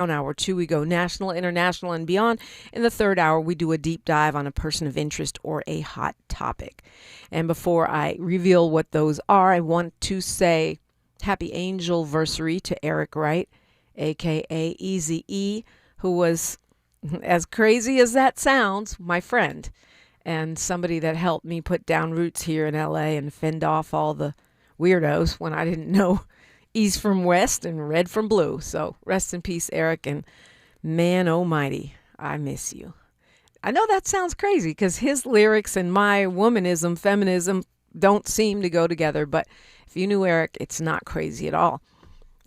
On hour two, we go national, international, and beyond. In the third hour, we do a deep dive on a person of interest or a hot topic. And before I reveal what those are, I want to say happy angelversary to Eric Wright, aka Easy E, who was, as crazy as that sounds, my friend and somebody that helped me put down roots here in LA and fend off all the weirdos when I didn't know east from west and red from blue. So rest in peace, Eric. And man almighty, I miss you. I know that sounds crazy because his lyrics and my womanism, feminism don't seem to go together. But if you knew Eric, it's not crazy at all.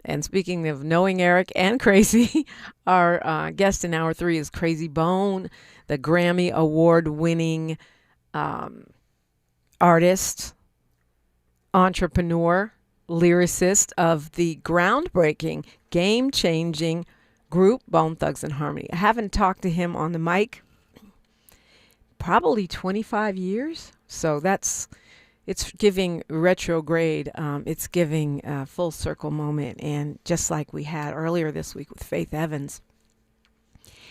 And speaking of knowing Eric and crazy, our guest in hour three is Crazy Bone, the Grammy Award-winning artist, entrepreneur, lyricist of the groundbreaking, game-changing group Bone Thugs-n-Harmony. I haven't talked to him on the mic probably 25 years, so it's giving retrograde, it's giving a full circle moment, and just like we had earlier this week with Faith Evans.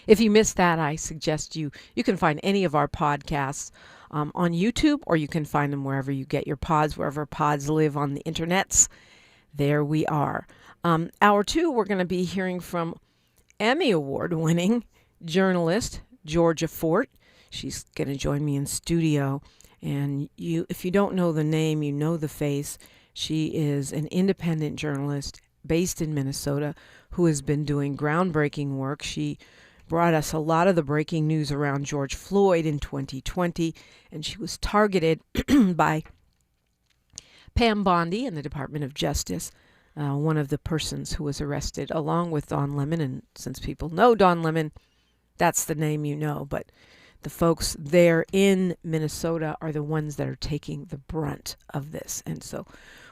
If you missed that, I suggest you can find any of our podcasts on YouTube, or you can find them wherever you get your pods, wherever pods live on the internets. There we are. Hour two, we're going to be hearing from Emmy Award-winning journalist Georgia Fort. She's going to join me in studio. And if you don't know the name, you know the face. She is an independent journalist based in Minnesota who has been doing groundbreaking work. She brought us a lot of the breaking news around George Floyd in 2020, and she was targeted by Pam Bondi in the Department of Justice, one of the persons who was arrested, along with Don Lemon. And since people know Don Lemon, that's the name you know. But the folks there in Minnesota are the ones that are taking the brunt of this. And so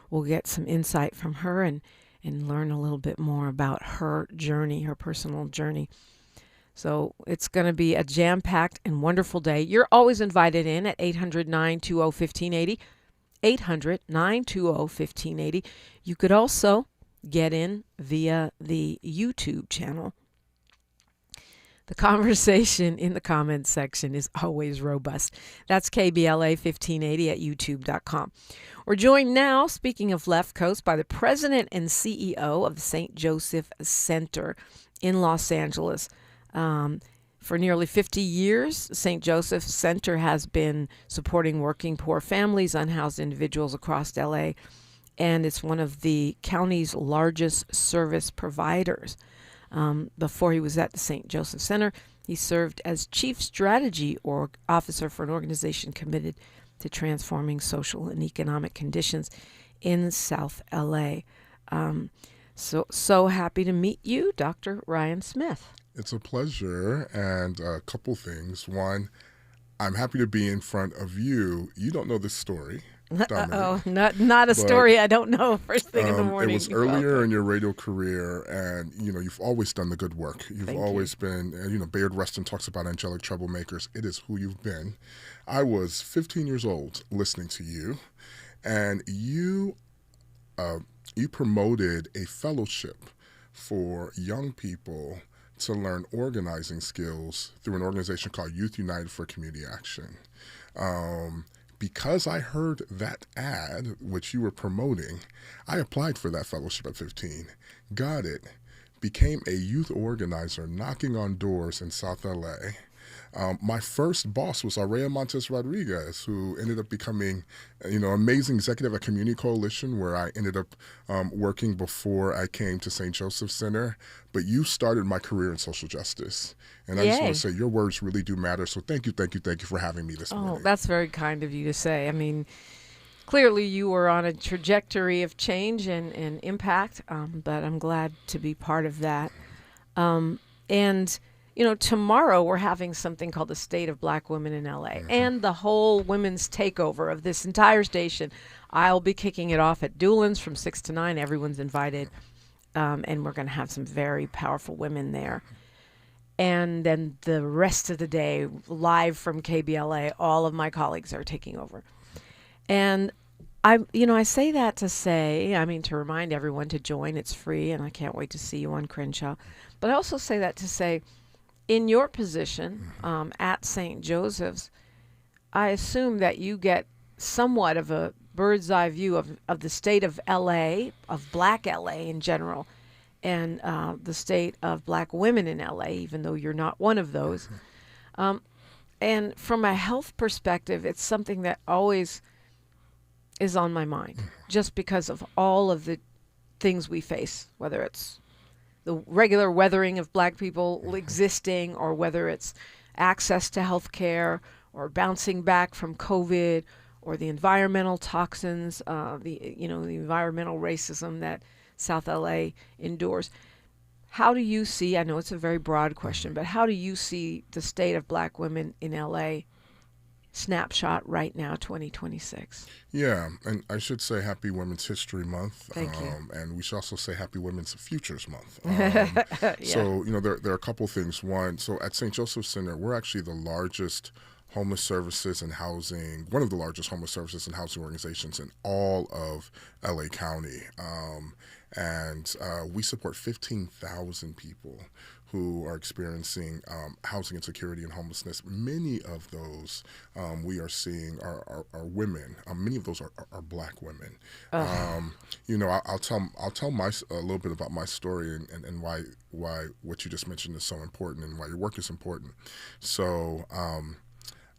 we'll get some insight from her and learn a little bit more about her journey, her personal journey. So it's going to be a jam-packed and wonderful day. You're always invited in at 800-920-1580, 800-920-1580. You could also get in via the YouTube channel. The conversation in the comments section is always robust. That's KBLA 1580 at youtube.com. We're joined now, speaking of Left Coast, by the president and CEO of the St. Joseph Center in Los Angeles. For nearly 50 years, St. Joseph Center has been supporting working poor families, unhoused individuals across LA, and it's one of the county's largest service providers. Before he was at the St. Joseph Center, he served as Chief Strategy Officer for an organization committed to transforming social and economic conditions in South LA. So happy to meet you, Dr. Ryan Smith. It's a pleasure, and a couple things. One, I'm happy to be in front of you. You don't know this story. Uh-oh, not a story I don't know first thing in the morning. It was earlier in your radio career, and, you've always done the good work. You've always been, Bayard Rustin talks about angelic troublemakers. It is who you've been. I was 15 years old listening to you, and you promoted a fellowship for young people to learn organizing skills through an organization called Youth United for Community Action. Because I heard that ad, which you were promoting, I applied for that fellowship at 15, got it, became a youth organizer knocking on doors in South LA. My first boss was Aurea Montes Rodriguez, who ended up becoming, amazing executive at Community Coalition, where I ended up working before I came to St. Joseph Center. But you started my career in social justice. And I just want to say your words really do matter. So thank you for having me this morning. Oh, that's very kind of you to say. I mean, clearly you were on a trajectory of change and impact, but I'm glad to be part of that. Tomorrow we're having something called the State of Black Women in LA, and the whole women's takeover of this entire station. I'll be kicking it off at Doolin's from 6 to 9. Everyone's invited, and we're going to have some very powerful women there. And then the rest of the day, live from KBLA, all of my colleagues are taking over. And I say that to say, to remind everyone to join. It's free, and I can't wait to see you on Crenshaw. But I also say that to say, in your position at St. Joseph's, I assume that you get somewhat of a bird's eye view of the state of LA, of black LA in general, and the state of black women in LA, even though you're not one of those. And from a health perspective, it's something that always is on my mind, just because of all of the things we face, whether it's the regular weathering of black people existing, or whether it's access to health care, or bouncing back from COVID, or the environmental toxins, the environmental racism that South LA endures. How do you see, I know it's a very broad question, but how do you see the state of black women in LA snapshot right now, 2026? Yeah, and I should say Happy Women's History Month. Thank you. And we should also say Happy Women's Futures Month. Yeah. So, there are a couple things. One, so at St. Joseph Center, we're actually the largest homeless services and housing, one of the largest homeless services and housing organizations in all of LA County. And we support 15,000 people who are experiencing housing insecurity and homelessness. Many of those we are seeing are women. Many of those are black women. I'll tell a little bit about my story and why what you just mentioned is so important and why your work is important. So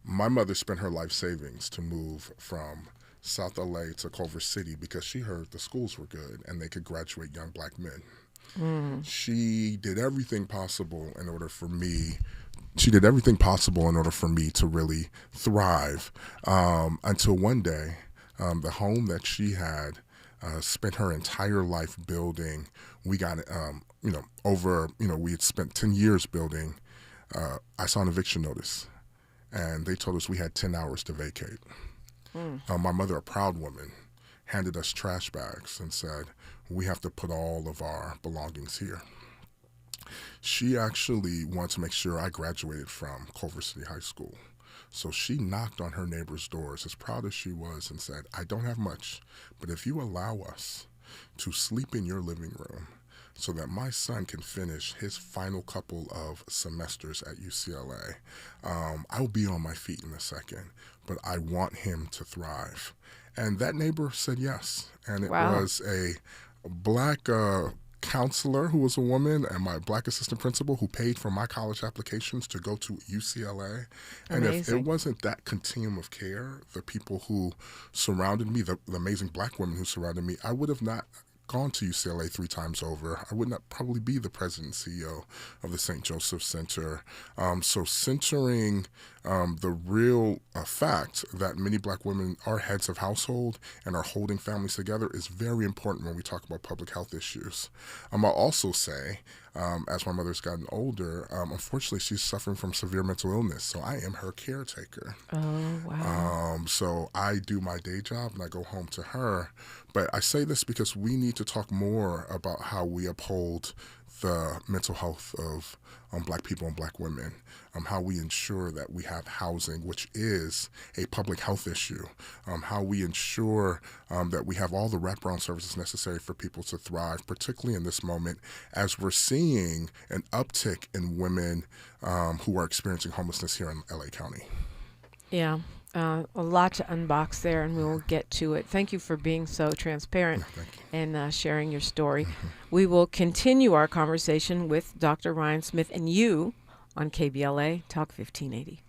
my mother spent her life savings to move from South LA to Culver City because she heard the schools were good and they could graduate young black men. She did everything possible in order for me. She did everything possible in order for me to really thrive. Until one day, the home that she had spent her entire life building, we got we had spent 10 years building. I saw an eviction notice, and they told us we had 10 hours to vacate. My mother, a proud woman, handed us trash bags and said, we have to put all of our belongings here. She actually wanted to make sure I graduated from Culver City High School. So she knocked on her neighbors' doors, as proud as she was, and said, I don't have much, but if you allow us to sleep in your living room so that my son can finish his final couple of semesters at UCLA, I'll be on my feet in a second, but I want him to thrive. And that neighbor said yes. And it was a black counselor who was a woman and my black assistant principal who paid for my college applications to go to UCLA. And if it wasn't that continuum of care, the people who surrounded me, the amazing black women who surrounded me, I would have not gone to UCLA 3 times over. I would not probably be the president and CEO of the St. Joseph Center. So centering the real fact that many black women are heads of household and are holding families together is very important when we talk about public health issues. I'll also say, as my mother's gotten older, unfortunately she's suffering from severe mental illness, so I am her caretaker. Oh, wow. So I do my day job and I go home to her. But I say this because we need to talk more about how we uphold the mental health of black people and black women, how we ensure that we have housing, which is a public health issue, how we ensure that we have all the wraparound services necessary for people to thrive, particularly in this moment as we're seeing an uptick in women who are experiencing homelessness here in LA County. Yeah. A lot to unbox there, and we will get to it. Thank you for being so transparent and sharing your story. We will continue our conversation with Dr. Ryan Smith and you on KBLA Talk 1580.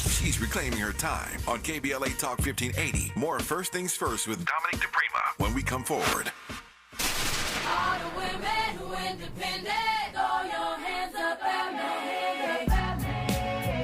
She's reclaiming her time on KBLA Talk 1580. More First Things First with Dominic DePrima when we come forward. All the women who independent, throw your hands up at me.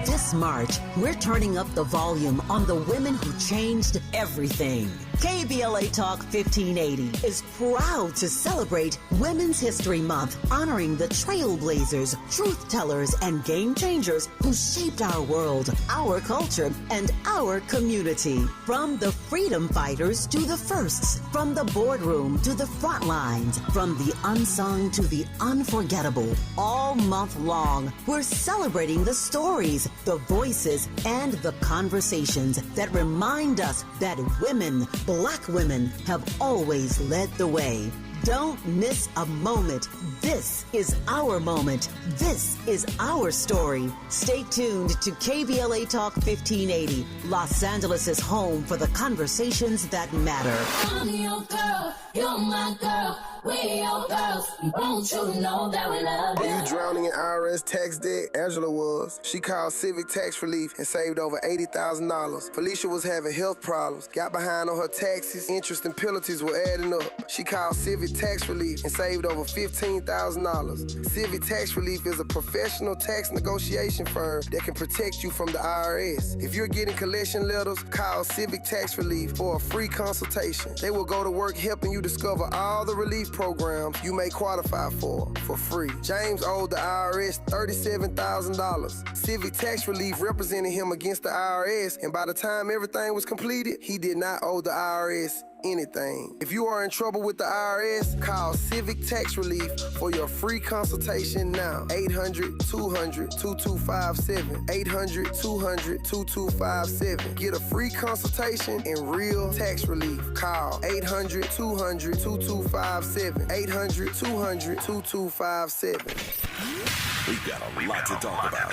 This March, we're turning up the volume on the women who changed everything. KBLA Talk 1580 is proud to celebrate Women's History Month, honoring the trailblazers, truth tellers, and game changers who shaped our world, our culture, and our community. From the freedom fighters to the firsts, from the boardroom to the front lines, from the unsung to the unforgettable. All month long, we're celebrating the stories, the voices, and the conversations that remind us that women Black women have always led the way. Don't miss a moment. This is our moment. This is our story. Stay tuned to KBLA Talk 1580, Los Angeles' home for the conversations that matter. I'm your girl, you're my girl, we your girls. Won't you know that we love you? You drowning in IRS tax debt? Angela was. She called Civic Tax Relief and saved over $80,000. Felicia was having health problems, got behind on her taxes, interest and penalties were adding up. She called Civic Tax Relief and saved over $15,000. Civic Tax Relief is a professional tax negotiation firm that can protect you from the IRS. If you're getting collection letters, call Civic Tax Relief for a free consultation. They will go to work helping you discover all the relief programs you may qualify for free. James owed the IRS $37,000. Civic Tax Relief represented him against the IRS, and by the time everything was completed, he did not owe the IRS anything. If you are in trouble with the IRS, call Civic Tax Relief for your free consultation now. 800-200-2257. 800-200-2257. Get a free consultation and real tax relief. Call 800-200-2257. 800-200-2257. We've got a lot to talk about.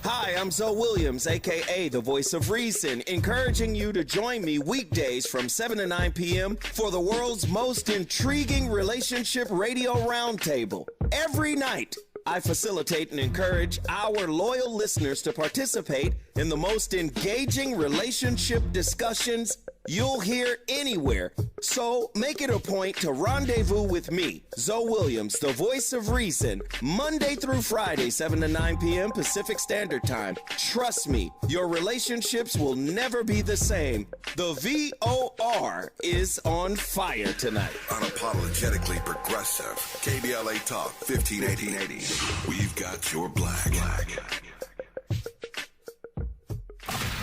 Hi, I'm Zoe Williams, a.k.a. the Voice of Reason, encouraging you to join me weekdays from 7 to 9 p.m. for the world's most intriguing relationship radio roundtable. Every night, I facilitate and encourage our loyal listeners to participate in the most engaging relationship discussions you'll hear anywhere. So make it a point to rendezvous with me, Zoe Williams, the Voice of Reason, Monday through Friday, 7 to 9 p.m. Pacific Standard Time. Trust me, your relationships will never be the same. The VOR is on fire tonight. Unapologetically progressive. KBLA Talk 1580. We've got your black.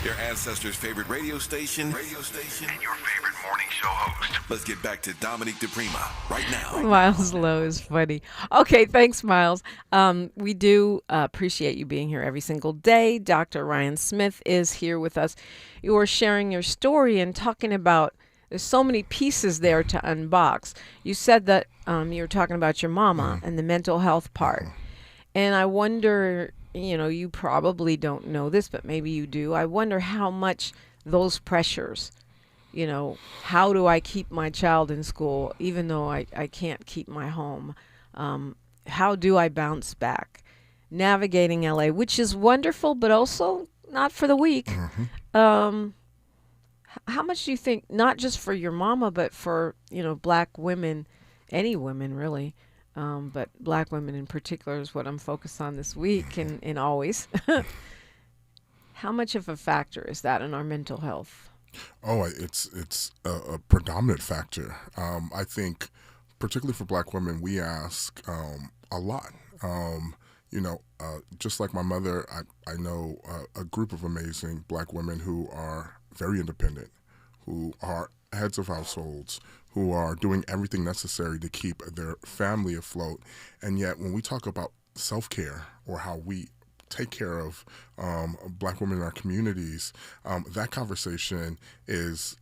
Your ancestors' favorite radio station, and your favorite morning show host. Let's get back to Dominique DePrima right now. Miles Lowe is funny. Okay, thanks, Miles. We do appreciate you being here every single day. Dr. Ryan Smith is here with us. You are sharing your story and talking about, there's so many pieces there to unbox. You said that you were talking about your mama and the mental health part. And I wonder, you probably don't know this, but maybe you do. I wonder how much those pressures, how do I keep my child in school even though I can't keep my home? How do I bounce back? Navigating LA, which is wonderful, but also not for the weak. How much do you think, not just for your mama, but for, Black women, any women really, but Black women in particular is what I'm focused on this week and always. How much of a factor is that in our mental health? Oh, it's a predominant factor. I think, particularly for Black women, we ask a lot. Just like my mother, I know a group of amazing Black women who are very independent, who are heads of households, who are doing everything necessary to keep their family afloat. And yet when we talk about self-care or how we take care of Black women in our communities, that conversation is,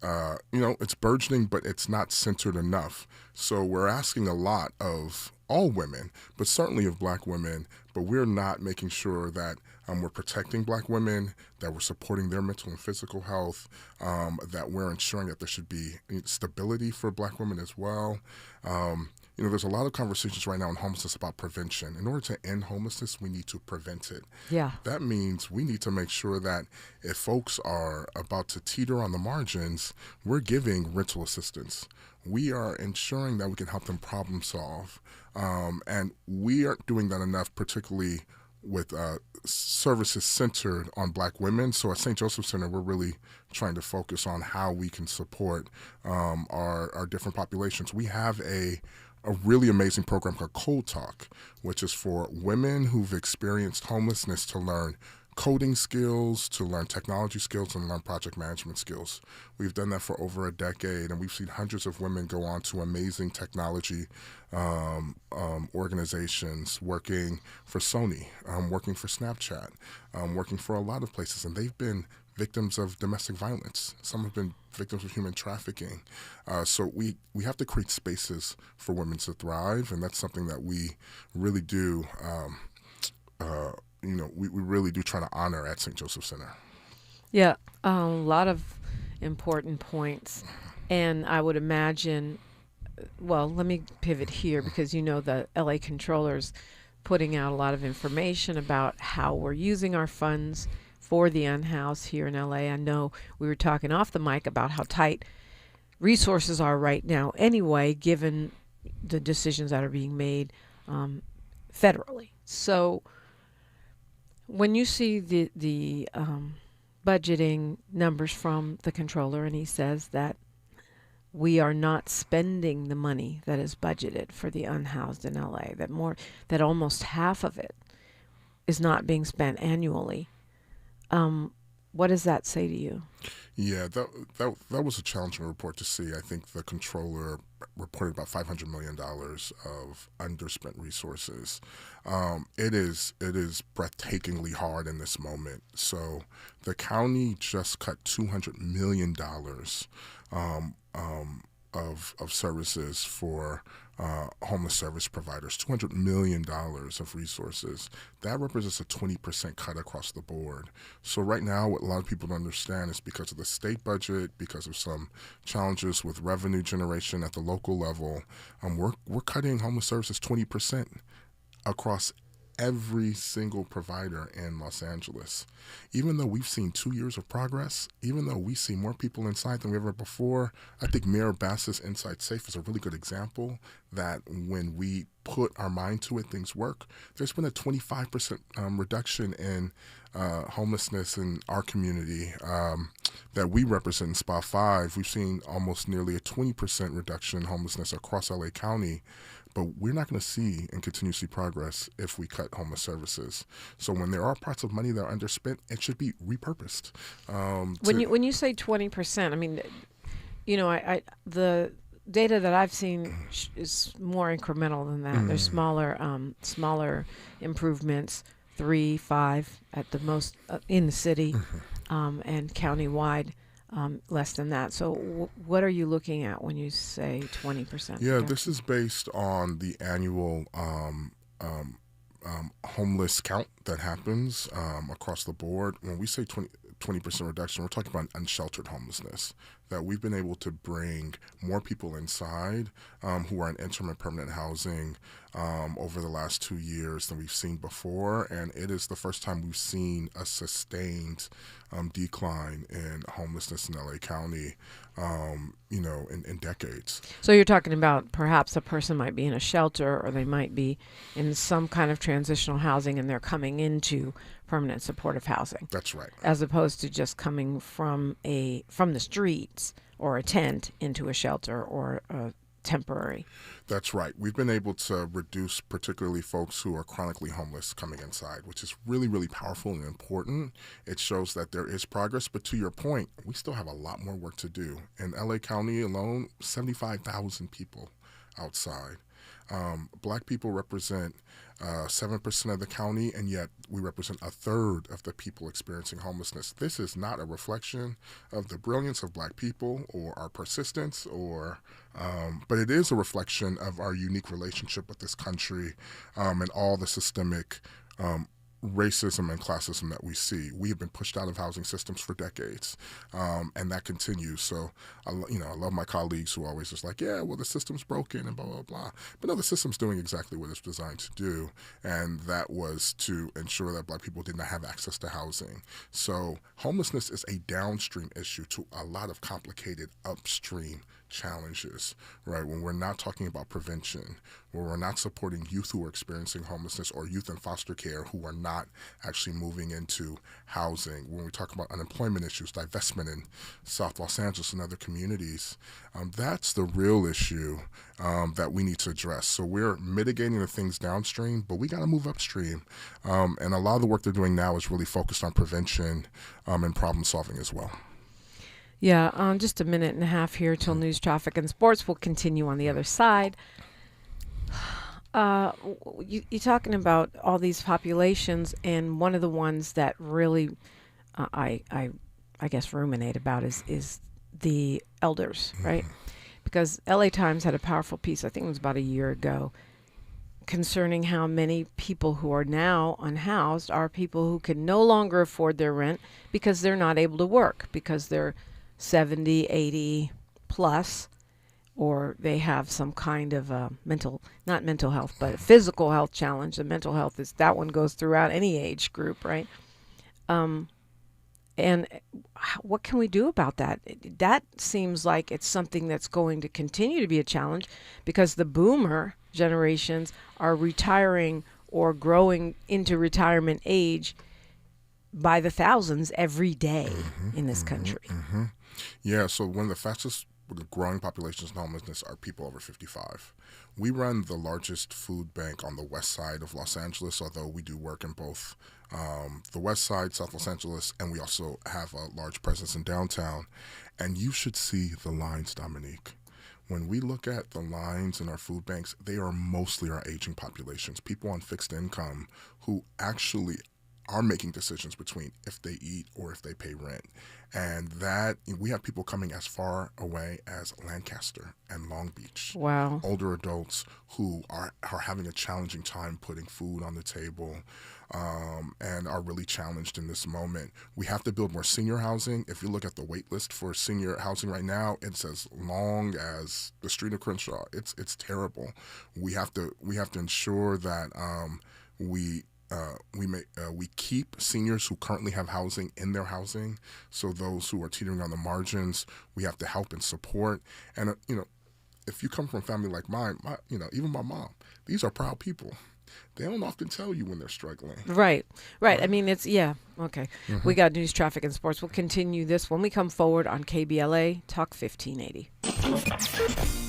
it's burgeoning, but it's not centered enough. So we're asking a lot of all women, but certainly of Black women, but we're not making sure that we're protecting Black women, that we're supporting their mental and physical health, that we're ensuring that there should be stability for Black women as well. There's a lot of conversations right now on homelessness about prevention. In order to end homelessness, we need to prevent it. Yeah. That means we need to make sure that if folks are about to teeter on the margins, we're giving rental assistance. We are ensuring that we can help them problem solve. And we aren't doing that enough, particularly with services centered on Black women. So at St. Joseph Center, we're really trying to focus on how we can support our different populations. We have a really amazing program called Cold Talk, which is for women who've experienced homelessness to learn coding skills, to learn technology skills, and learn project management skills. We've done that for over a decade, and we've seen hundreds of women go on to amazing technology organizations, working for Sony, working for Snapchat, working for a lot of places, and they've been victims of domestic violence. Some have been victims of human trafficking. So we have to create spaces for women to thrive, and that's something that we really do. We really do try to honor at St. Joseph Center. Yeah, a lot of important points. And I would imagine, well, let me pivot here because the LA Controller's putting out a lot of information about how we're using our funds for the unhoused here in LA. I know we were talking off the mic about how tight resources are right now anyway, given the decisions that are being made federally. So when you see the budgeting numbers from the controller, and he says that we are not spending the money that is budgeted for the unhoused in LA, that almost half of it is not being spent annually. What does that say to you? Yeah, that was a challenging report to see. I think the controller reported about $500 million of underspent resources. It is breathtakingly hard in this moment. So the county just cut $200 million of services for homeless service providers, $200 million of resources. That represents a 20% cut across the board. So right now, what a lot of people don't understand is because of the state budget, because of some challenges with revenue generation at the local level, we're cutting homeless services 20% across every single provider in Los Angeles. Even though we've seen 2 years of progress, even though we see more people inside than we ever before, I think Mayor Bass's Inside Safe is a really good example that when we put our mind to it, things work. There's been a 25% reduction in homelessness in our community that we represent in SPA 5. We've seen almost nearly a 20% reduction in homelessness across LA County. But we're not going to see and continue to see progress if we cut homeless services. So when there are parts of money that are underspent, it should be repurposed. When you say 20%, I mean, the data that I've seen is more incremental than that. There's smaller improvements, 3, 5 at the most in the city, and countywide. Less than that. So what are you looking at when you say 20%? Yeah, this is based on the annual homeless count that happens across the board. When we say 20% reduction, we're talking about unsheltered homelessness, that we've been able to bring more people inside who are in interim and permanent housing over the last 2 years than we've seen before. And it is the first time we've seen a sustained decline in homelessness in LA County, in decades. So you're talking about perhaps a person might be in a shelter or they might be in some kind of transitional housing and they're coming into permanent supportive housing. That's right. As opposed to just coming from the streets or a tent into a shelter or a temporary. That's right. We've been able to reduce particularly folks who are chronically homeless coming inside, which is really, really powerful and important. It shows that there is progress. But to your point, we still have a lot more work to do. In LA County alone, 75,000 people outside. Black people represent 7% of the county, and yet we represent a third of the people experiencing homelessness. This is not a reflection of the brilliance of Black people or our persistence, but it is a reflection of our unique relationship with this country and all the systemic racism and classism that we see. We have been pushed out of housing systems for decades, and that continues. So, I love my colleagues who always just like, yeah, well, the system's broken and blah, blah, blah. But no, the system's doing exactly what it's designed to do, and that was to ensure that Black people did not have access to housing. So homelessness is a downstream issue to a lot of complicated upstream challenges, right? When we're not talking about prevention, where we're not supporting youth who are experiencing homelessness or youth in foster care who are not actually moving into housing, when we talk about unemployment issues, divestment in South Los Angeles and other communities, that's the real issue that we need to address. So we're mitigating the things downstream, but we got to move upstream. And a lot of the work they're doing now is really focused on prevention and problem solving as well. Yeah, just a minute and a half here till news, traffic, and sports. We'll continue on the other side. You're talking about all these populations, and one of the ones that really I I guess, ruminate about is the elders, right? Because LA Times had a powerful piece, I think it was about a year ago, concerning how many people who are now unhoused are people who can no longer afford their rent because they're not able to work, because they're 70, 80 plus, or they have some kind of not mental health, but physical health challenge. The mental health that one goes throughout any age group, right? And what can we do about that? That seems like it's something that's going to continue to be a challenge because the boomer generations are retiring or growing into retirement age by the thousands every day in this country. Yeah, so one of the fastest growing populations in homelessness are people over 55. We run the largest food bank on the west side of Los Angeles, although we do work in both the west side, South Los Angeles, and we also have a large presence in downtown. And you should see the lines, Dominique. When we look at the lines in our food banks, they are mostly our aging populations, people on fixed income who actually are making decisions between if they eat or if they pay rent. And that we have people coming as far away as Lancaster and Long Beach. Wow. Older adults who are having a challenging time putting food on the table and are really challenged in this moment. We have to build more senior housing. If you look at the wait list for senior housing right now, it's as long as the street of Crenshaw. It's terrible. We have to ensure that we keep seniors who currently have housing in their housing. So those who are teetering on the margins, we have to help and support. And if you come from a family like mine, even my mom, these are proud people. They don't often tell you when they're struggling. Right. I mean, okay. We got news, traffic, and sports. We'll continue this when we come forward on KBLA Talk 1580.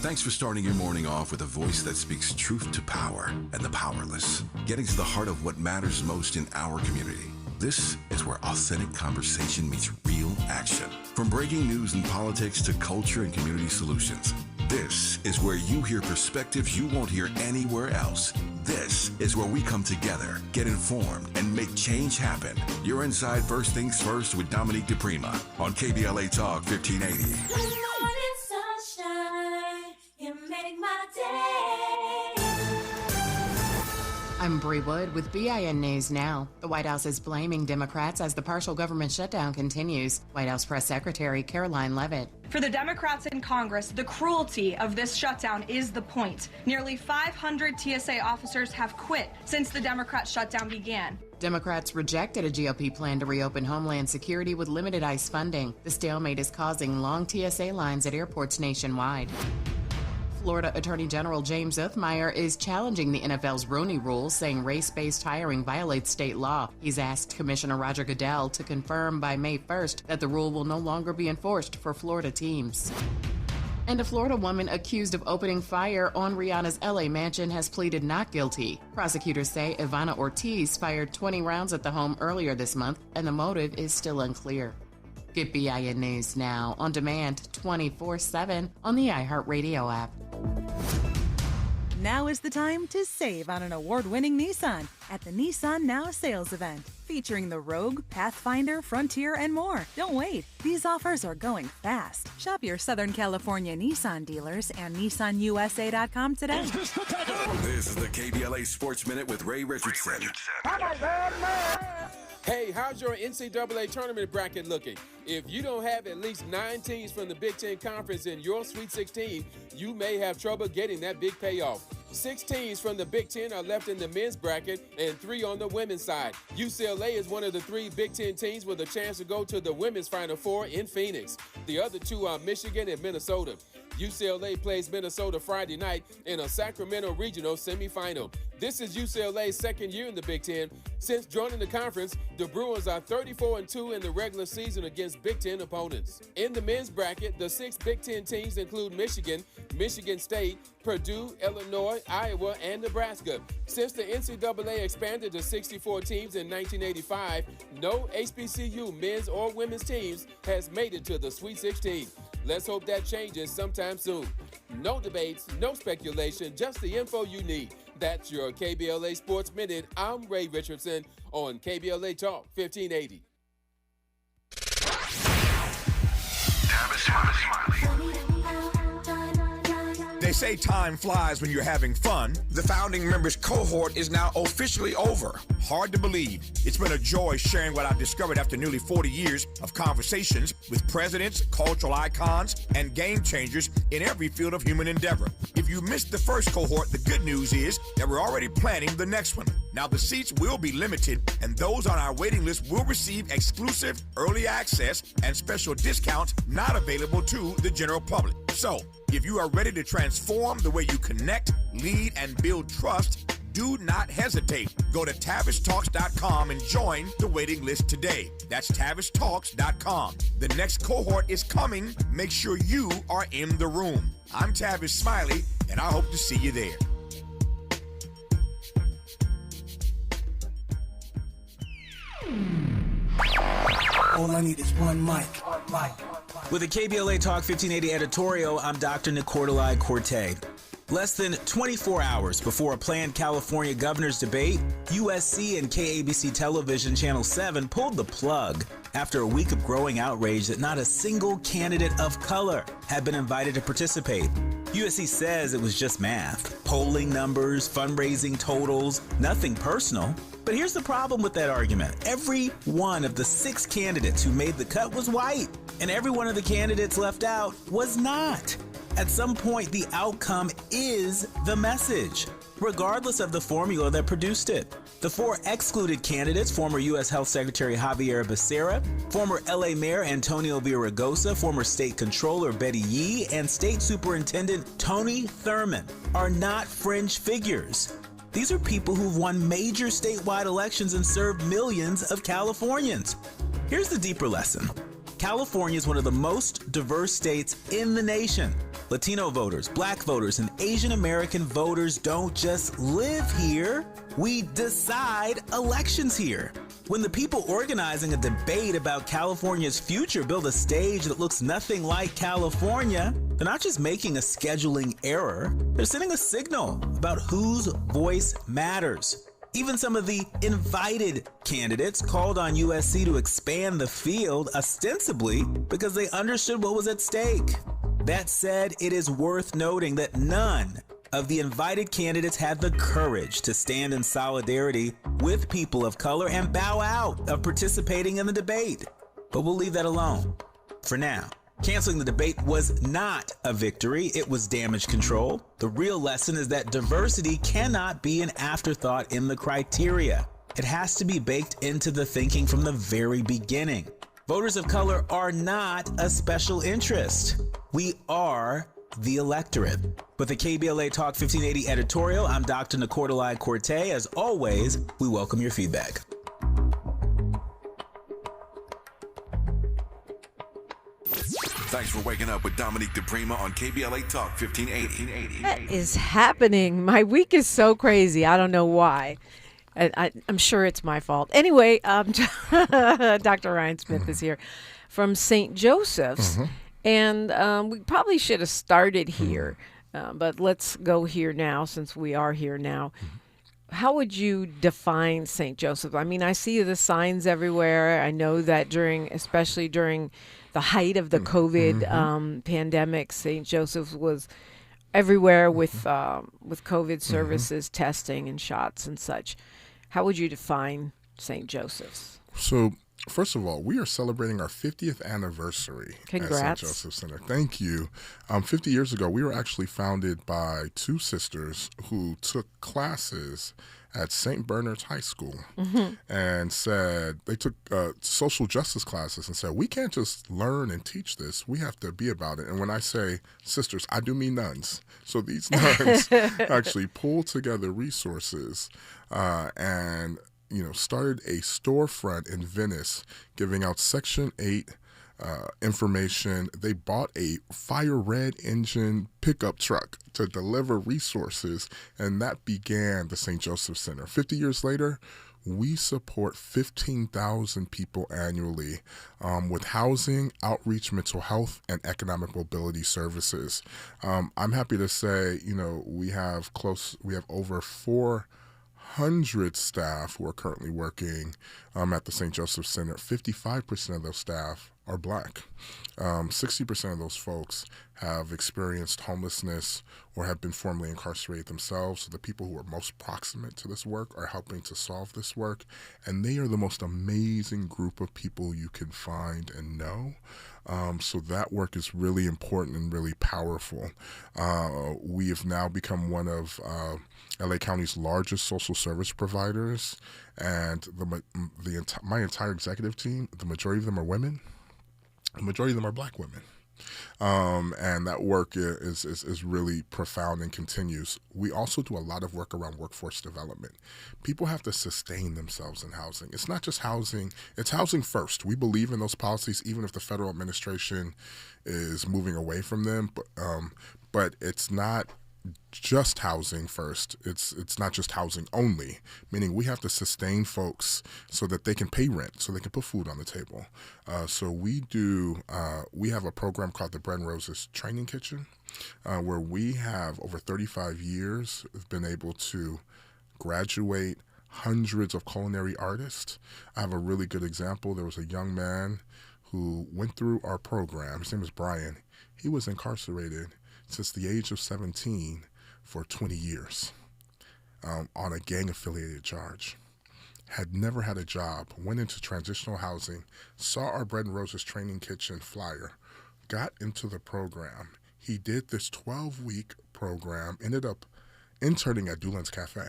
Thanks for starting your morning off with a voice that speaks truth to power and the powerless, getting to the heart of what matters most in our community. This is where authentic conversation meets real action. From breaking news and politics to culture and community solutions, this is where you hear perspectives you won't hear anywhere else. This is where we come together, get informed, and make change happen. You're inside First Things First with Dominique DePrima on KBLA Talk 1580. Good morning, sunshine. You make my day. I'm Bree Wood with BIN News Now. The White House is blaming Democrats as the partial government shutdown continues. White House Press Secretary Caroline Leavitt. For the Democrats in Congress, the cruelty of this shutdown is the point. Nearly 500 TSA officers have quit since the Democrat shutdown began. Democrats rejected a GOP plan to reopen Homeland Security with limited ICE funding. The stalemate is causing long TSA lines at airports nationwide. Florida Attorney General James Othmeyer is challenging the NFL's Rooney Rule, saying race-based hiring violates state law. He's asked Commissioner Roger Goodell to confirm by May 1st that the rule will no longer be enforced for Florida teams. And a Florida woman accused of opening fire on Rihanna's LA mansion has pleaded not guilty. Prosecutors say Ivana Ortiz fired 20 rounds at the home earlier this month, and the motive is still unclear. Get BIN News Now on demand 24/7 on the iHeartRadio app. Now is the time to save on an award-winning Nissan at the Nissan Now sales event, featuring the Rogue, Pathfinder, Frontier, and more. Don't wait. These offers are going fast. Shop your Southern California Nissan dealers and NissanUSA.com today. This is the KBLA Sports Minute with Ray Richardson. Hey, how's your NCAA tournament bracket looking? If you don't have at least 9 teams from the Big Ten Conference in your Sweet 16, you may have trouble getting that big payoff. 6 teams from the Big Ten are left in the men's bracket and 3 on the women's side. UCLA is one of the 3 Big Ten teams with a chance to go to the women's Final Four in Phoenix. The other 2 are Michigan and Minnesota. UCLA plays Minnesota Friday night in a Sacramento Regional semifinal. This is UCLA's second year in the Big Ten. Since joining the conference, the Bruins are 34-2 in the regular season against Big Ten opponents. In the men's bracket, the 6 Big Ten teams include Michigan, Michigan State, Purdue, Illinois, Iowa, and Nebraska. Since the NCAA expanded to 64 teams in 1985, no HBCU men's or women's teams has made it to the Sweet 16. Let's hope that changes sometime soon. No debates, no speculation, just the info you need. That's your KBLA Sports Minute. I'm Ray Richardson on KBLA Talk 1580. They say time flies when you're having fun. The founding members cohort is now officially over. Hard to believe. It's been a joy sharing what I've discovered after nearly 40 years of conversations with presidents, cultural icons, and game changers in every field of human endeavor. If you missed the first cohort, the good news is that we're already planning the next one. Now the seats will be limited, and those on our waiting list will receive exclusive early access and special discounts not available to the general public. So, if you are ready to transform the way you connect, lead, and build trust, do not hesitate. Go to TavishTalks.com and join the waiting list today. That's TavishTalks.com. The next cohort is coming. Make sure you are in the room. I'm Tavish Smiley, and I hope to see you there. All I need is one mic. With a KBLA Talk 1580 editorial, I'm Dr. Nicordelai Corte. Less than 24 hours before a planned California governor's debate, USC and KABC Television Channel 7 pulled the plug after a week of growing outrage that not a single candidate of color had been invited to participate. USC says it was just math, polling numbers, fundraising totals, nothing personal. But here's the problem with that argument. Every one of the 6 candidates who made the cut was white, and every one of the candidates left out was not. At some point, the outcome is the message, regardless of the formula that produced it. The 4 excluded candidates, former U.S. Health Secretary Javier Becerra, former L.A. Mayor Antonio Villaraigosa, former State Controller Betty Yee, and State Superintendent Tony Thurmond, are not fringe figures. These are people who've won major statewide elections and served millions of Californians. Here's the deeper lesson. California is one of the most diverse states in the nation. Latino voters, Black voters, and Asian American voters don't just live here. We decide elections here. When the people organizing a debate about California's future build a stage that looks nothing like California, they're not just making a scheduling error, they're sending a signal about whose voice matters. Even some of the invited candidates called on USC to expand the field ostensibly because they understood what was at stake. That said, it is worth noting that none of the invited candidates had the courage to stand in solidarity with people of color and bow out of participating in the debate. But we'll leave that alone for now. Canceling the debate was not a victory, it was damage control. The real lesson is that diversity cannot be an afterthought in the criteria. It has to be baked into the thinking from the very beginning. Voters of color are not a special interest. We are the electorate. With the KBLA Talk 1580 editorial, I'm Dr. Nicordelai Corte. As always, we welcome your feedback. Thanks for waking up with Dominique DePrima on KBLA Talk 1580. What is happening? My week is so crazy. I don't know why. I'm sure it's my fault. Anyway, Dr. Ryan Smith is here from St. Joseph's. And we probably should have started here, but let's go here now since we are here now. How would you define St. Joseph? I mean, I see the signs everywhere. I know that especially during the height of the COVID pandemic, St. Joseph was everywhere with COVID services, testing and shots and such. How would you define St. Joseph's? So, first of all, we are celebrating our 50th anniversary Congrats. at St. Joseph Center. Thank you. 50 years ago, we were actually founded by 2 sisters who took classes at St. Bernard's High School and said, they took social justice classes and said, we can't just learn and teach this. We have to be about it. And when I say sisters, I do mean nuns. So these nuns actually pulled together resources and started a storefront in Venice giving out Section 8 information. They bought a fire red engine pickup truck to deliver resources, and that began the St. Joseph Center. 50 years later, we support 15,000 people annually with housing, outreach, mental health, and economic mobility services. I'm happy to say, we have over 400 staff who are currently working at the St. Joseph Center. 55% of those staff are Black. 60% of those folks have experienced homelessness or have been formerly incarcerated themselves. So the people who are most proximate to this work are helping to solve this work. And they are the most amazing group of people you can find and know. So that work is really important and really powerful. We have now become one of LA County's largest social service providers. And my entire executive team, the majority of them are women. The majority of them are Black women. And that work is really profound and continues. We also do a lot of work around workforce development. People have to sustain themselves in housing. It's not just housing, it's housing first. We believe in those policies, even if the federal administration is moving away from them. But it's not just housing first. It's not just housing only, meaning we have to sustain folks so that they can pay rent, so they can put food on the table. So we have a program called the Bread and Roses Training Kitchen, where we have over 35 years been able to graduate hundreds of culinary artists. I have a really good example. There was a young man who went through our program. His name is Brian. He was incarcerated since the age of 17 for 20 years on a gang-affiliated charge. Had never had a job, went into transitional housing, saw our Bread and Roses Training Kitchen flyer, got into the program. He did this 12-week program, ended up interning at Doolin's Cafe.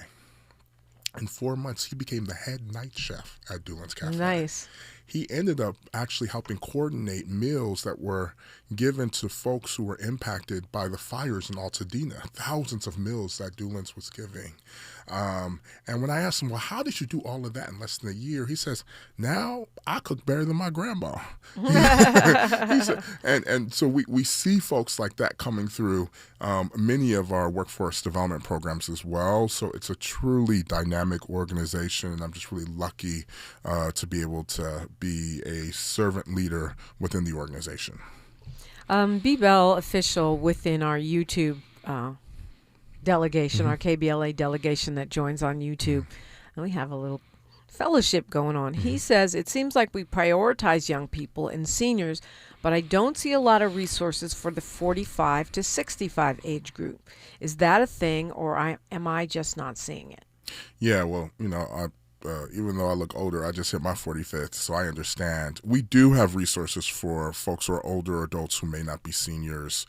In 4 months, he became the head night chef at Doolin's Cafe. Nice. He ended up actually helping coordinate meals that were given to folks who were impacted by the fires in Altadena, thousands of meals that Doolin's was giving. And when I asked him, well, how did you do all of that in less than a year? He says, now I cook better than my grandma. He said, and so we see folks like that coming through many of our workforce development programs as well. So it's a truly dynamic organization, and I'm just really lucky to be able to be a servant leader within the organization. B-Bell official within our YouTube delegation, our KBLA delegation that joins on YouTube, and we have a little fellowship going on. He says, it seems like we prioritize young people and seniors, but I don't see a lot of resources for the 45 to 65 age group. Is that a thing, or am I just not seeing it? Yeah, well, even though I look older, I just hit my 45th, so I understand. We do have resources for folks who are older adults who may not be seniors,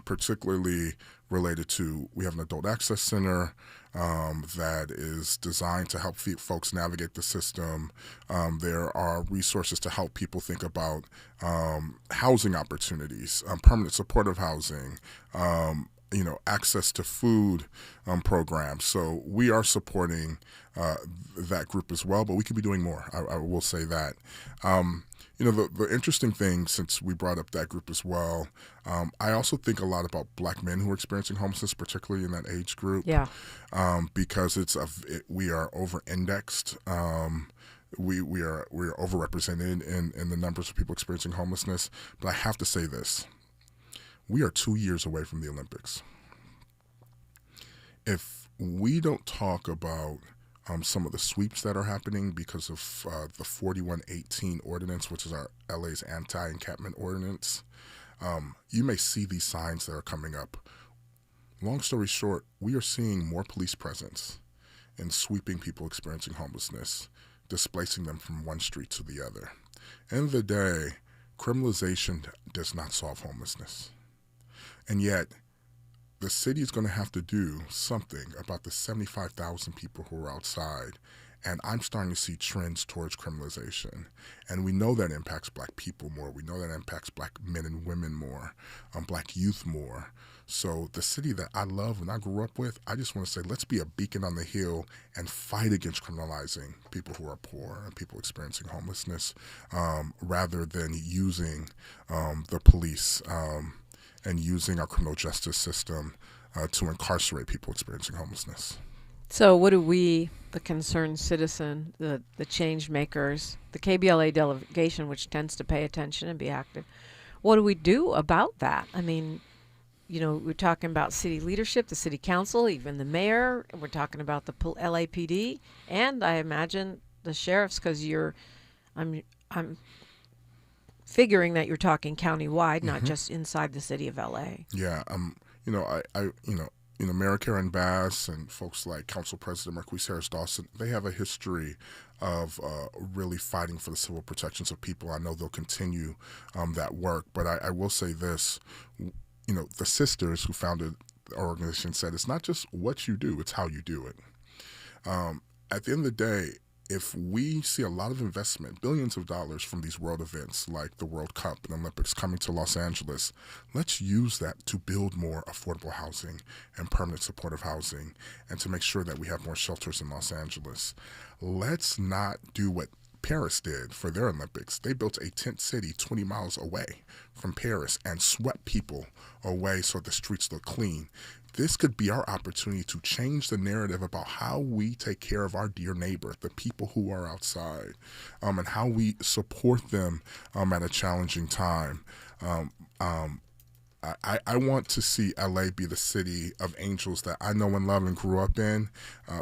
particularly related to, we have an adult access center that is designed to help folks navigate the system. There are resources to help people think about housing opportunities, permanent supportive housing, access to food programs. So we are supporting that group as well, but we could be doing more. I will say that. The interesting thing, since we brought up that group as well, I also think a lot about Black men who are experiencing homelessness, particularly in that age group. Yeah. Because we are over-indexed. We are overrepresented in the numbers of people experiencing homelessness. But I have to say this. We are 2 years away from the Olympics. If we don't talk about some of the sweeps that are happening because of the 4118 ordinance, which is our LA's anti-encampment ordinance, you may see these signs that are coming up. Long story short, we are seeing more police presence in sweeping people experiencing homelessness, displacing them from one street to the other. End of the day, criminalization does not solve homelessness. And yet, the city is going to have to do something about the 75,000 people who are outside. And I'm starting to see trends towards criminalization. And we know that impacts Black people more. We know that impacts Black men and women more, Black youth more. So the city that I love and I grew up with, I just want to say, let's be a beacon on the hill and fight against criminalizing people who are poor and people experiencing homelessness, rather than using the police and using our criminal justice system to incarcerate people experiencing homelessness. So what do we, the concerned citizen, the change makers, the KBLA delegation, which tends to pay attention and be active, what do we do about that? I mean, we're talking about city leadership, the city council, even the mayor. We're talking about the LAPD, and I imagine the sheriffs, because I'm figuring that you're talking countywide, not just inside the city of LA. Yeah, Mayor Karen Bass and folks like Council President Marquise Harris Dawson, they have a history of really fighting for the civil protections of people. I know they'll continue that work, but I will say this, the sisters who founded the organization said it's not just what you do, it's how you do it. At the end of the day, if we see a lot of investment, billions of dollars from these world events like the World Cup and Olympics coming to Los Angeles, let's use that to build more affordable housing and permanent supportive housing and to make sure that we have more shelters in Los Angeles. Let's not do what Paris did for their Olympics. They built a tent city 20 miles away from Paris and swept people away so the streets look clean. This could be our opportunity to change the narrative about how we take care of our dear neighbor, the people who are outside, and how we support them at a challenging time. I want to see LA be the city of angels that I know and love and grew up in,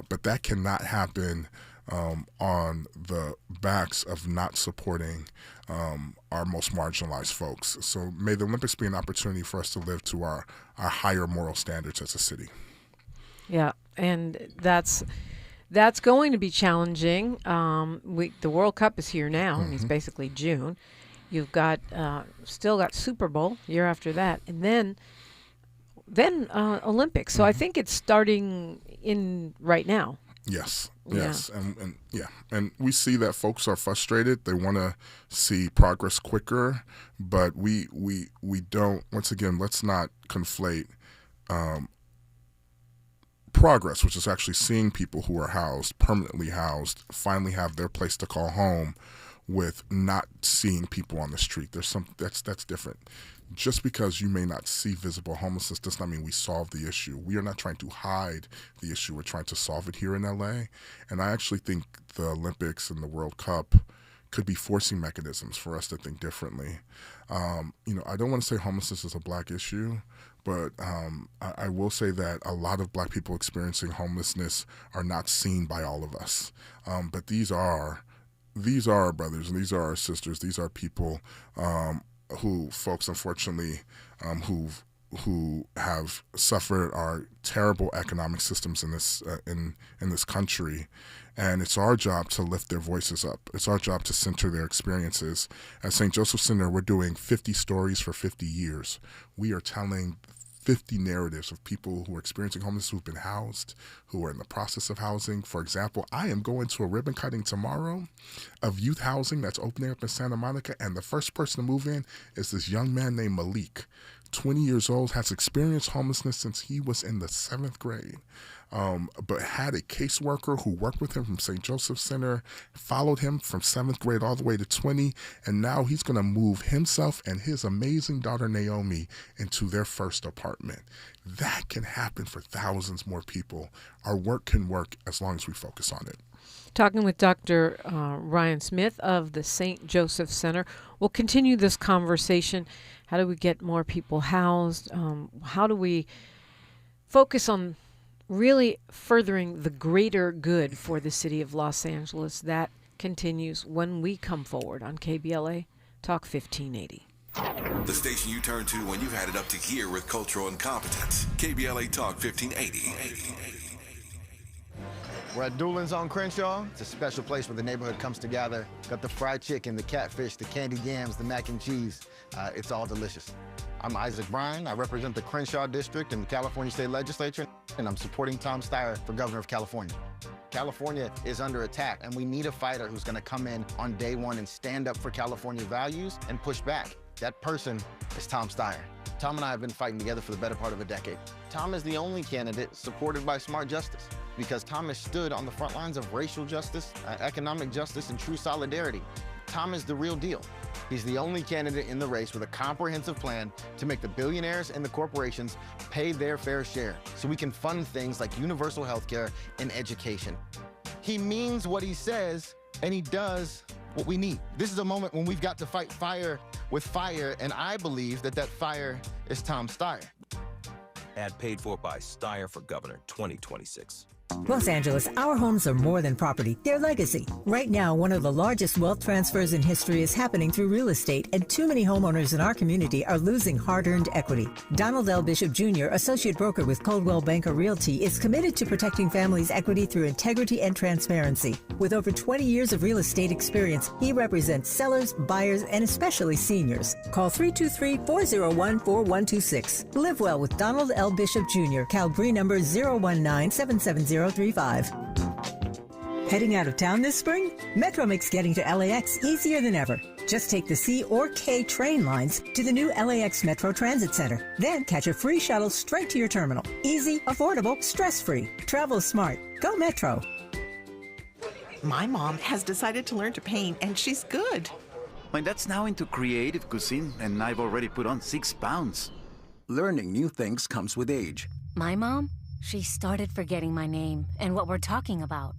but that cannot happen on the backs of not supporting our most marginalized folks. So may the Olympics be an opportunity for us to live to our higher moral standards as a city. Yeah, and that's going to be challenging. The World Cup is here now, and it's basically June. You've got still got Super Bowl year after that, and then Olympics. So I think it's starting in right now. Yes. Yeah. And we see that folks are frustrated. They want to see progress quicker, but we don't. Once again, let's not conflate progress, which is actually seeing people who are housed, permanently housed, finally have their place to call home, with not seeing people on the street. There's that's different. Just because you may not see visible homelessness does not mean we solve the issue. We are not trying to hide the issue. We're trying to solve it here in LA. And I actually think the Olympics and the World Cup could be forcing mechanisms for us to think differently. I don't want to say homelessness is a Black issue, but I will say that a lot of Black people experiencing homelessness are not seen by all of us. But these are our brothers and these are our sisters. These are people who folks, unfortunately, who have suffered our terrible economic systems in this country, and it's our job to lift their voices up. It's our job to center their experiences. At St. Joseph Center, we're doing 50 stories for 50 years. We are telling 50 narratives of people who are experiencing homelessness, who've been housed, who are in the process of housing. For example, I am going to a ribbon cutting tomorrow of youth housing that's opening up in Santa Monica, and the first person to move in is this young man named Malik, 20 years old, has experienced homelessness since he was in the 7th grade. But had a caseworker who worked with him from St. Joseph Center, followed him from 7th grade all the way to 20, and now he's going to move himself and his amazing daughter Naomi into their first apartment. That can happen for thousands more people. Our work can work as long as we focus on it. Talking with Dr. Ryan Smith of the St. Joseph Center. We'll continue this conversation. How do we get more people housed? How do we focus on really furthering the greater good for the city of Los Angeles? That continues when we come forward on KBLA Talk 1580. The station you turn to when you've had it up to here with cultural incompetence. KBLA Talk 1580. We're at Doolin's on Crenshaw. It's a special place where the neighborhood comes together. Got the fried chicken, the catfish, the candied yams, the mac and cheese. It's all delicious. I'm Isaac Bryan. I represent the Crenshaw District in the California State Legislature, and I'm supporting Tom Steyer for governor of California. California is under attack, and we need a fighter who's going to come in on day one and stand up for California values and push back. That person is Tom Steyer. Tom and I have been fighting together for the better part of a decade. Tom is the only candidate supported by smart justice because Tom has stood on the front lines of racial justice, economic justice, and true solidarity. Tom is the real deal. He's the only candidate in the race with a comprehensive plan to make the billionaires and the corporations pay their fair share so we can fund things like universal health care and education. He means what he says, and he does what we need. This is a moment when we've got to fight fire with fire, and I believe that fire is Tom Steyer. Ad paid for by Steyer for Governor 2026. Los Angeles, our homes are more than property, they're legacy. Right now, one of the largest wealth transfers in history is happening through real estate, and too many homeowners in our community are losing hard-earned equity. Donald L. Bishop Jr., associate broker with Coldwell Banker Realty, is committed to protecting families' equity through integrity and transparency. With over 20 years of real estate experience, he represents sellers, buyers, and especially seniors. Call 323-401-4126. Live well with Donald L. Bishop Jr., Cal BRE number 019-77035. Heading out of town this spring? Metro makes getting to LAX easier than ever. Just take the C or K train lines to the new LAX Metro Transit Center. Then catch a free shuttle straight to your terminal. Easy, affordable, stress-free. Travel smart. Go Metro. My mom has decided to learn to paint, and she's good. My dad's now into creative cuisine, and I've already put on 6 pounds. Learning new things comes with age. My mom? She started forgetting my name and what we're talking about.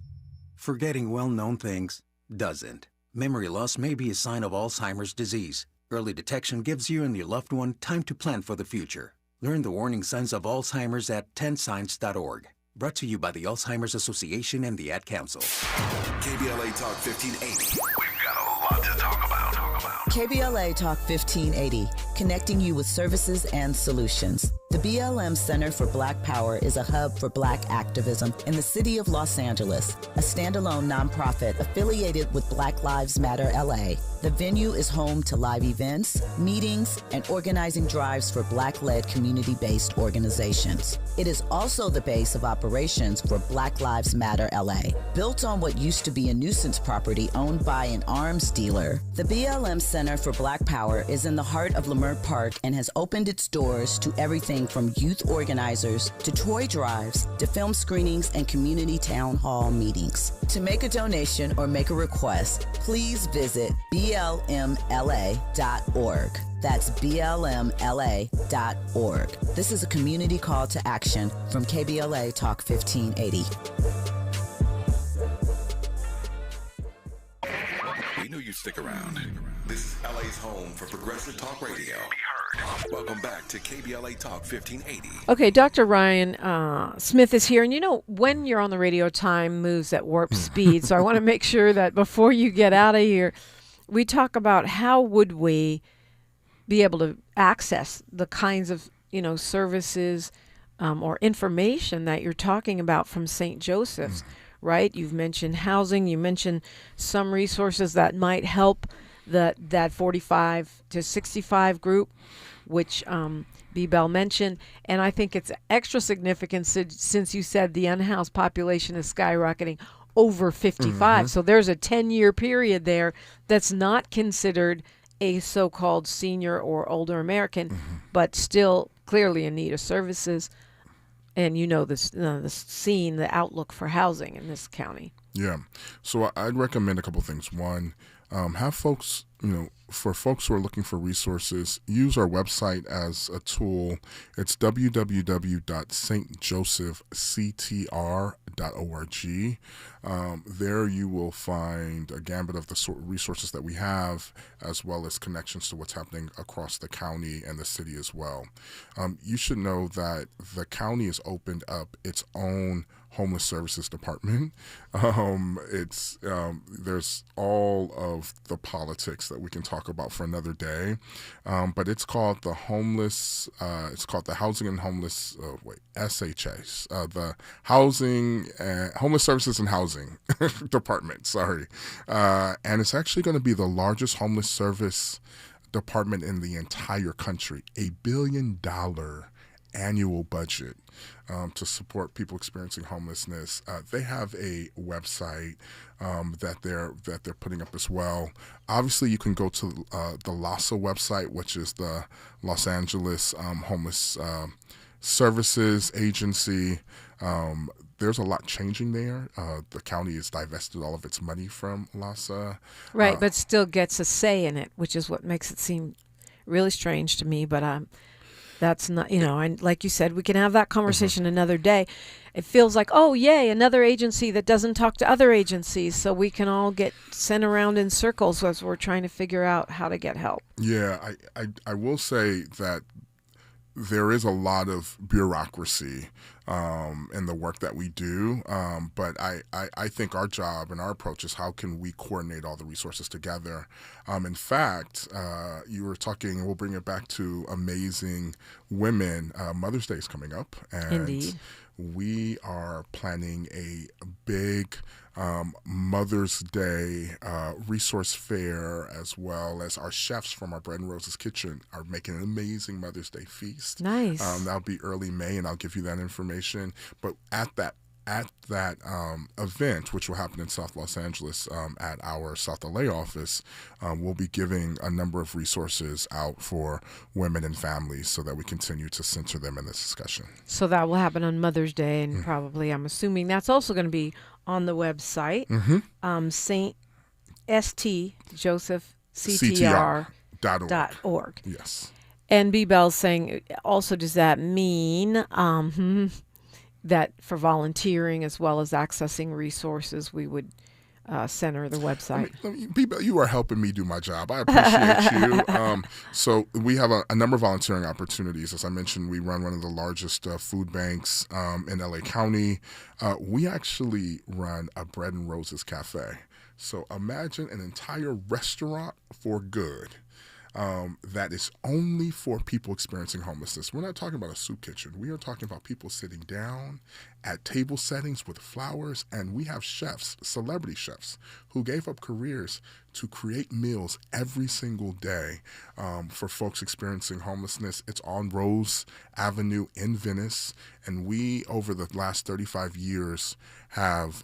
Forgetting well-known things doesn't. Memory loss may be a sign of Alzheimer's disease. Early detection gives you and your loved one time to plan for the future. Learn the warning signs of Alzheimer's at 10signs.org. Brought to you by the Alzheimer's Association and the Ad Council. KBLA Talk 1580. We've got a lot to talk about. KBLA Talk 1580, connecting you with services and solutions. The BLM Center for Black Power is a hub for Black activism in the city of Los Angeles, a standalone nonprofit affiliated with Black Lives Matter LA. The venue is home to live events, meetings, and organizing drives for Black-led community-based organizations. It is also the base of operations for Black Lives Matter LA. Built on what used to be a nuisance property owned by an arms dealer, the BLM Center for Black Power is in the heart of Leimert Park and has opened its doors to everything from youth organizers to toy drives to film screenings and community town hall meetings. To make a donation or make a request, please visit blmla.org. That's blmla.org. This is a community call to action from KBLA Talk 1580. We knew you'd stick around. This is LA's home for progressive talk radio. Welcome back to KBLA Talk 1580. Okay, Dr. Ryan Smith is here. And you know, when you're on the radio, time moves at warp speed. So I want to make sure that before you get out of here, we talk about how would we be able to access the kinds of, services or information that you're talking about from St. Joseph's, right? You've mentioned housing. You mentioned some resources that might help that 45 to 65 group, which B. Bell mentioned. And I think it's extra significant since you said the unhoused population is skyrocketing over 55. So there's a 10-year period there that's not considered a so-called senior or older American, but still clearly in need of services. And the scene, the outlook for housing in this county. Yeah. So I'd recommend a couple things. One, have folks, for folks who are looking for resources, use our website as a tool. It's www.stjosephctr.org. There you will find a gambit of the resources that we have, as well as connections to what's happening across the county and the city as well. You should know that the county has opened up its own homeless services department. There's all of the politics that we can talk about for another day, but it's called the Homeless. It's called the Housing and Homeless. SHS, the Housing, Homeless Services and Housing Department. Sorry, and it's actually going to be the largest homeless service department in the entire country. $1 billion annual budget to support people experiencing homelessness. They have a website that they're putting up as well. Obviously, you can go to the LAHSA website, which is the Los Angeles Homeless Services Agency. There's a lot changing there. The county has divested all of its money from LAHSA. Right, but still gets a say in it, which is what makes it seem really strange to me. But that's not, and like you said, we can have that conversation another day. It feels like, oh, yay, another agency that doesn't talk to other agencies, so we can all get sent around in circles as we're trying to figure out how to get help. Yeah, I will say that there is a lot of bureaucracy in the work that we do, but I think our job and our approach is how can we coordinate all the resources together. In fact, you were talking, we'll bring it back to amazing women. Mother's Day is coming up, and Indeed. we are planning a big Mother's Day resource fair, as well as our chefs from our Bread and Roses kitchen are making an amazing Mother's Day feast. Nice. That'll be early May, and I'll give you that information. But at that event, which will happen in South Los Angeles at our South LA office, we'll be giving a number of resources out for women and families so that we continue to center them in this discussion. So that will happen on Mother's Day, and probably, I'm assuming, that's also going to be on the website, St. Joseph CTR.org. Yes. And B. Bell's saying, also, does that mean that for volunteering as well as accessing resources, we would center the website? B. Bell, you are helping me do my job. I appreciate you. So we have a number of volunteering opportunities. As I mentioned, we run one of the largest food banks in LA County. We actually run a Bread and Roses cafe. So imagine an entire restaurant for good. That is only for people experiencing homelessness. We're not talking about a soup kitchen. We are talking about people sitting down at table settings with flowers, and we have chefs, celebrity chefs, who gave up careers to create meals every single day for folks experiencing homelessness. It's on Rose Avenue in Venice, and we, over the last 35 years, have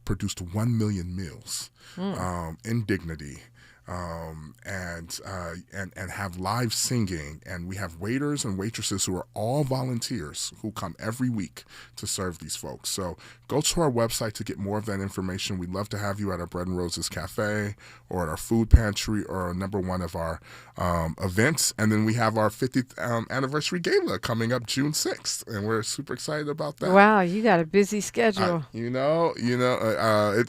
produced 1 million meals in dignity. And have live singing, and we have waiters and waitresses who are all volunteers who come every week to serve these folks. So go to our website to get more of that information. We'd love to have you at our Bread and Roses Cafe or at our food pantry or number one of our events. And then we have our 50th anniversary gala coming up June 6th, and we're super excited about that. Wow, you got a busy schedule. It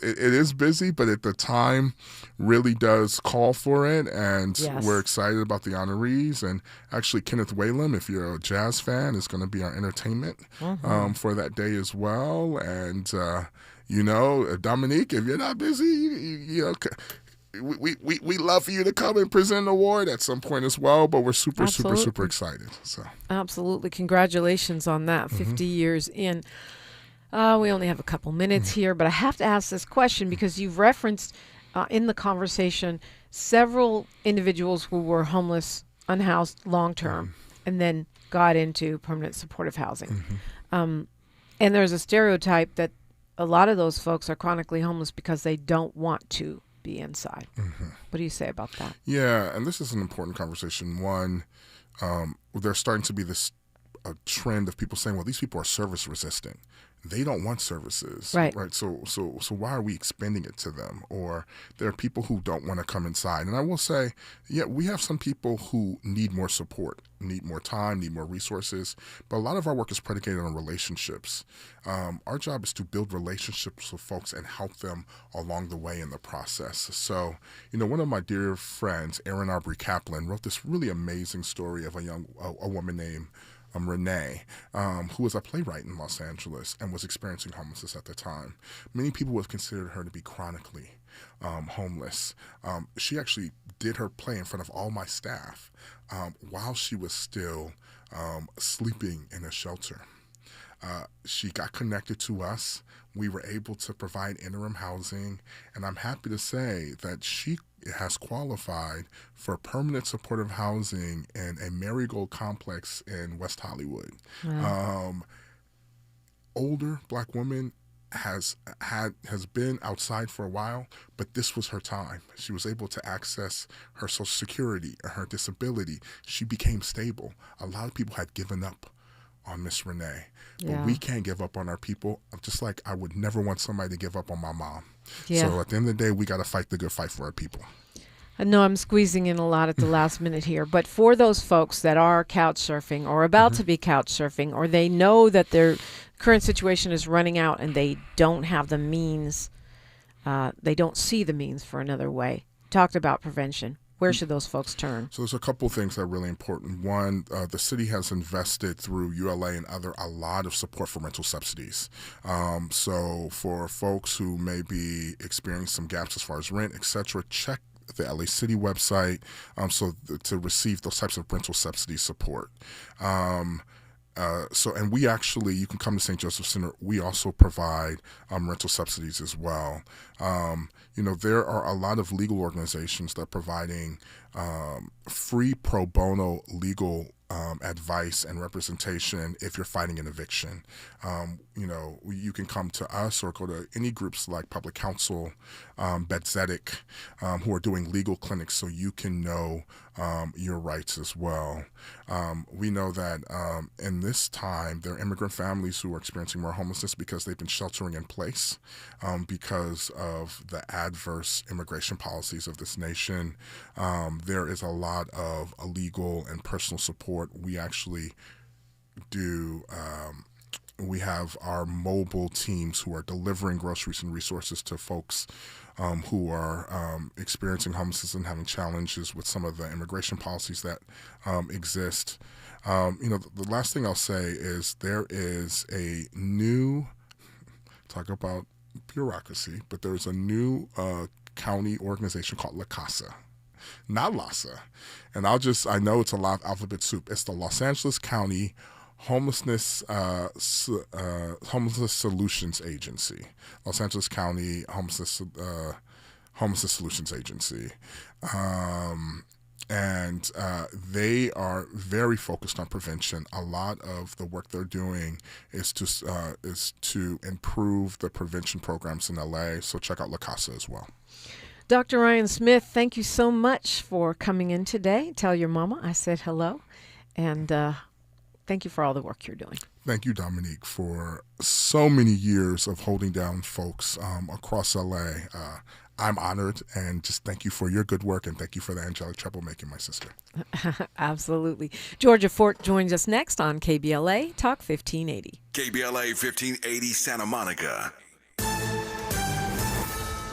is busy, but at the time really does call for it, and we're excited about the honorees. And actually, Kenneth Whalum, if you're a jazz fan, is going to be our entertainment for that day as well. And Dominique, if you're not busy, we love for you to come and present an award at some point as well. But we're super excited. So absolutely, congratulations on that. 50 years in. We only have a couple minutes here, but I have to ask this question because you've referenced in the conversation several individuals who were homeless, unhoused long-term, and then got into permanent supportive housing. And there's a stereotype that a lot of those folks are chronically homeless because they don't want to be inside. What do you say about that? Yeah, and this is an important conversation. One, there's starting to be this trend of people saying, well, these people are service resistant. They don't want services, right? So why are we expending it to them? Or there are people who don't want to come inside. And I will say, we have some people who need more support, need more time, need more resources. But a lot of our work is predicated on relationships. Our job is to build relationships with folks and help them along the way in the process. So, one of my dear friends, Erin Aubrey Kaplan, wrote this really amazing story of a woman named Renee, who was a playwright in Los Angeles and was experiencing homelessness at the time. Many people would have considered her to be chronically homeless. She actually did her play in front of all my staff while she was still sleeping in a shelter. She got connected to us. We were able to provide interim housing, and I'm happy to say that she has qualified for permanent supportive housing in a Marigold complex in West Hollywood. Wow. Older Black woman has been outside for a while, but this was her time. She was able to access her Social Security and her disability. She became stable. A lot of people had given up on Miss Renee. But we can't give up on our people, just like I would never want somebody to give up on my mom. Yeah. So at the end of the day, we got to fight the good fight for our people. I know I'm squeezing in a lot at the last minute here, but for those folks that are couch surfing or about to be couch surfing, or they know that their current situation is running out and they don't have the means, they don't see the means for another way. Talked about prevention. Where should those folks turn? So there's a couple things that are really important. One, the city has invested through ULA and a lot of support for rental subsidies. So for folks who may be experiencing some gaps as far as rent, et cetera, check the LA City website to receive those types of rental subsidy support. And we actually, you can come to St. Joseph Center. We also provide rental subsidies as well. There are a lot of legal organizations that are providing free pro bono legal advice and representation if you're fighting an eviction. You can come to us or go to any groups like Public Counsel, Bethzetic, who are doing legal clinics so you can know your rights as well. We know that in this time, there are immigrant families who are experiencing more homelessness because they've been sheltering in place because of the adverse immigration policies of this nation. There is a lot of legal and personal support. We actually do. We have our mobile teams who are delivering groceries and resources to folks who are experiencing homelessness and having challenges with some of the immigration policies that exist. The last thing I'll say is there is a new, talk about bureaucracy, but there's a new county organization called La Casa. Not LASA. And I know it's a lot of alphabet soup. It's the Los Angeles County Homelessness Solutions Agency. Los Angeles County Homelessness Solutions Agency. And they are very focused on prevention. A lot of the work they're doing is to improve the prevention programs in LA. So check out La Casa as well. Dr. Ryan Smith, thank you so much for coming in today. Tell your mama I said hello, and thank you for all the work you're doing. Thank you, Dominique, for so many years of holding down folks across LA. I'm honored, and just thank you for your good work, and thank you for the angelic troublemaking, my sister. Absolutely. Georgia Fort joins us next on KBLA Talk 1580. KBLA 1580 Santa Monica.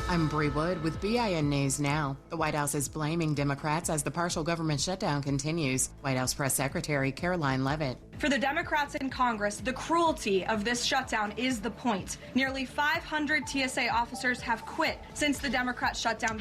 I'm Bree Wood with BIN News Now. The White House is blaming Democrats as the partial government shutdown continues. White House Press Secretary Caroline Leavitt. For the Democrats in Congress, the cruelty of this shutdown is the point. Nearly 500 TSA officers have quit since the Democrat shutdown began.